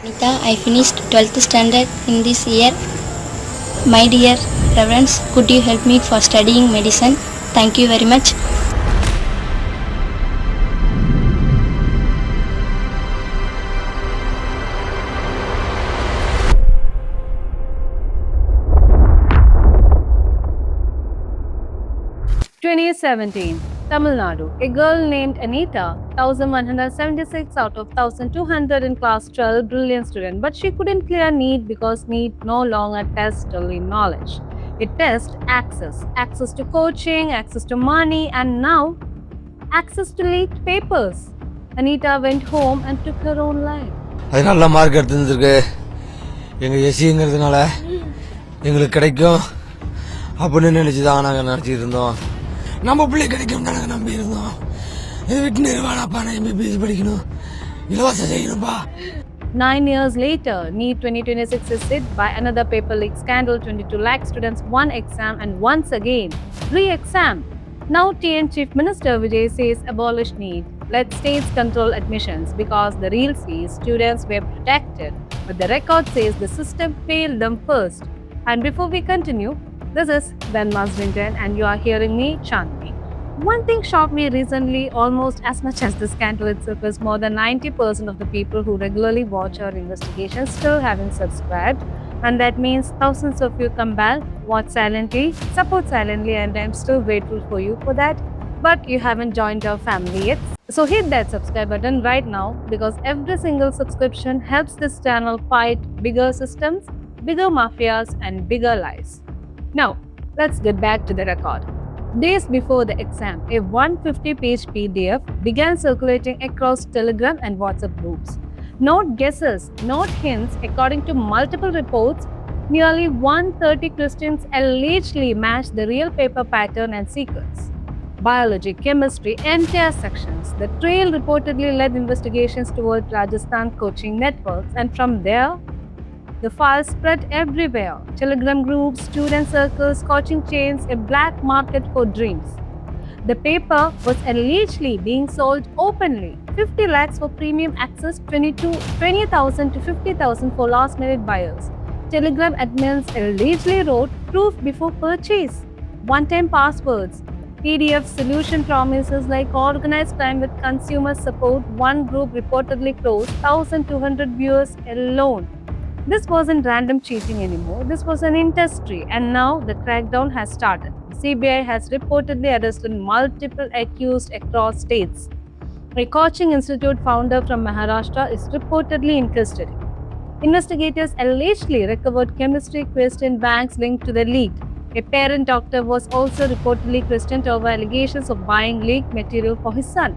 Anita, I finished 12th standard in this year. My dear Reverends, could you help me for studying medicine? Thank you very much. Twenty 17, Tamil Nadu. A girl named Anita, 1176 out of 1200 in class 12, brilliant student, but she couldn't clear NEET because NEET no longer tests only knowledge. It tests access to coaching, access to money, and now access to leaked papers. Anita went home and took her own life. அது நல்ல mark எடுத்துருக்கு. எங்கள் எஸ்சிங்கிறதுனால எங்களுக்கு கிடைக்கும் அப்படின்னு நினச்சி தான் நாங்கள் நினச்சிட்டு இருந்தோம். நம்ம பிள்ளை கிடைக்கும் தானே நம்பி இருந்தோம். இது விட்டு நிறுவானாப்பா, நான் எம்பிபிஎஸ் படிக்கணும், இலவசம் செய்யணும்பா. 9 years later, NEET 2026 is hit by another paper leak scandal. 22 lakh students, one exam, and once again, re-exam. Now TN Chief Minister Vijay says abolish NEET. Let states control admissions because the real says students were protected. But the record says the system failed them first. And before we continue, this is Ben Masvinton and you are hearing me, Chandni. One thing shocked me recently, almost as much as the scandal itself, is more than 90% of the people who regularly watch our investigations still haven't subscribed. And that means thousands of you come back, watch silently, support silently, and I'm still grateful for you for that. But you haven't joined our family yet. So hit that subscribe button right now because every single subscription helps this channel fight bigger systems, bigger mafias, and bigger lies. Now, let's get back to the record. Days before the exam, a 150-page PDF began circulating across Telegram and WhatsApp groups. Not guesses, not hints, according to multiple reports, nearly 130 questions allegedly matched the real paper pattern and sequence. Biology, chemistry, entire sections. The trail reportedly led investigations towards Rajasthan coaching networks, and from there, the files spread everywhere. Telegram groups, student circles, coaching chains, a black market for dreams. The paper was allegedly being sold openly. 50 lakhs for premium access, 20,000 to 50,000 for last-minute buyers. Telegram admins allegedly wrote proof before purchase. One-time passwords. PDF solution promises like organized crime with consumer support. One group reportedly closed 1,200 viewers alone. This wasn't random cheating anymore. This was an industry, and now the crackdown has started. CBI has reportedly arrested multiple accused across states. A coaching institute founder from Maharashtra is reportedly in custody. Investigators allegedly recovered chemistry question banks linked to the leak. A parent doctor was also reportedly questioned over allegations of buying leaked material for his son.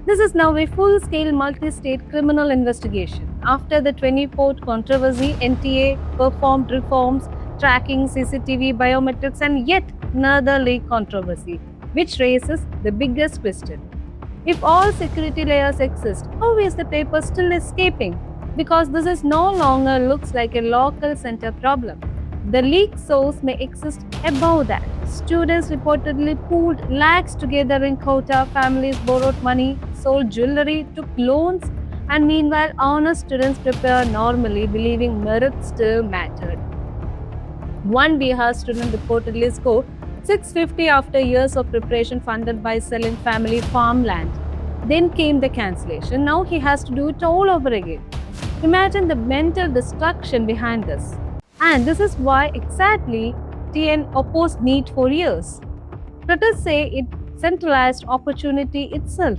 This is now a full-scale multi-state criminal investigation. After the 24th controversy, NTA performed reforms tracking CCTV biometrics and yet another leak controversy, which raises the biggest question. If all security layers exist, how is the paper still escaping? Because this is no longer looks like a local center problem. The leak source may exist above that. Students reportedly pooled lakhs together in quota, families borrowed money, sold jewelry, took loans, and meanwhile honest students prepare normally believing merit still mattered. One Bihar student reportedly scored 650 after years of preparation funded by selling family farmland. Then came the cancellation. Now he has to do it all over again. Imagine the mental destruction behind this. And this is why exactly TN opposed NEET for years. Critics say it centralized opportunity itself.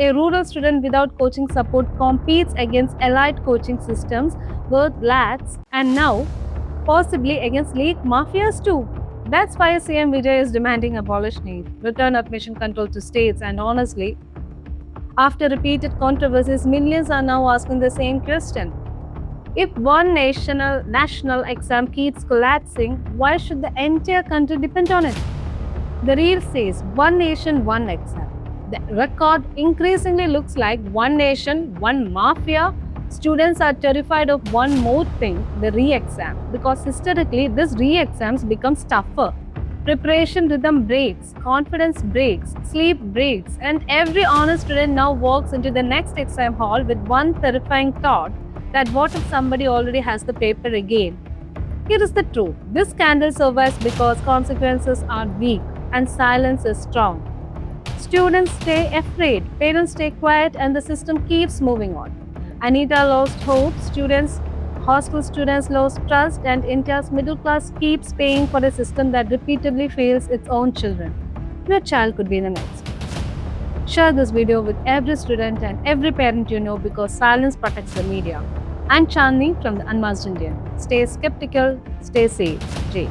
A rural student without coaching support competes against elite coaching systems worth lakhs and now possibly against league mafias too. That's why CM Vijay is demanding abolish NEET, return admission control to states, and honestly, after repeated controversies, millions are now asking the same question. If one national exam keeps collapsing, why should the entire country depend on it? The reel says one nation, one exam. The record increasingly looks like one nation, one mafia. Students are terrified of one more thing, the re-exam, because historically this re-exams becomes tougher. Preparation rhythm breaks, confidence breaks, sleep breaks, and every honest student now walks into the next exam hall with one terrifying thought: that what if somebody already has the paper again? Here is the truth. This scandal survives because consequences are weak and silence is strong. Students stay afraid, parents stay quiet, and the system keeps moving on. Anita lost hope, hostel students lost trust, and India's middle class keeps paying for a system that repeatedly fails its own children. Your child could be the next. Share this video with every student and every parent you know because silence protects the media. I'm Chandni from the Unmasked Indian. Stay skeptical, stay safe. Jay.